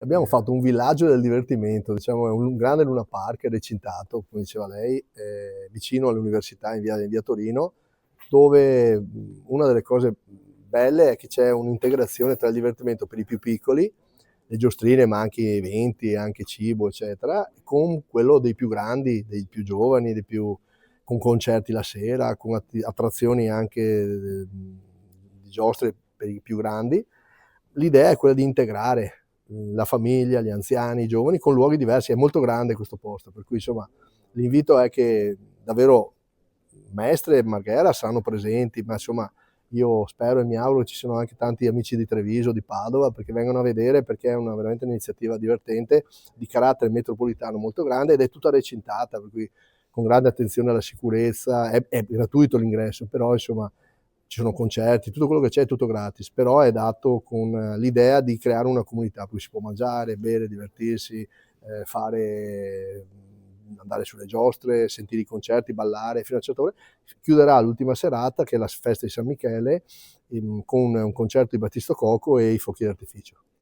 Abbiamo fatto un villaggio del divertimento, diciamo, è un grande Luna Park recintato, come diceva lei, vicino all'università in via Torino, dove una delle cose belle è che c'è un'integrazione tra il divertimento per i più piccoli, le giostrine, ma anche eventi, anche cibo, eccetera, con quello dei più grandi, dei più giovani, con concerti la sera, con attrazioni anche di giostre per i più grandi. L'idea è quella di integrare la famiglia, gli anziani, i giovani con luoghi diversi. È molto grande questo posto, per cui insomma l'invito è che davvero Mestre e Marghera saranno presenti, ma insomma io spero e mi auguro che ci siano anche tanti amici di Treviso, di Padova, perché vengano a vedere, perché è veramente un'iniziativa divertente, di carattere metropolitano molto grande ed è tutta recintata, per cui con grande attenzione alla sicurezza, è gratuito l'ingresso, però insomma ci sono concerti, tutto quello che c'è è tutto gratis, però è dato con l'idea di creare una comunità, cui si può mangiare, bere, divertirsi, andare sulle giostre, sentire i concerti, ballare fino a una certa ora. Chiuderà l'ultima serata, che è la festa di San Michele, con un concerto di Battista Coco e i fuochi d'artificio.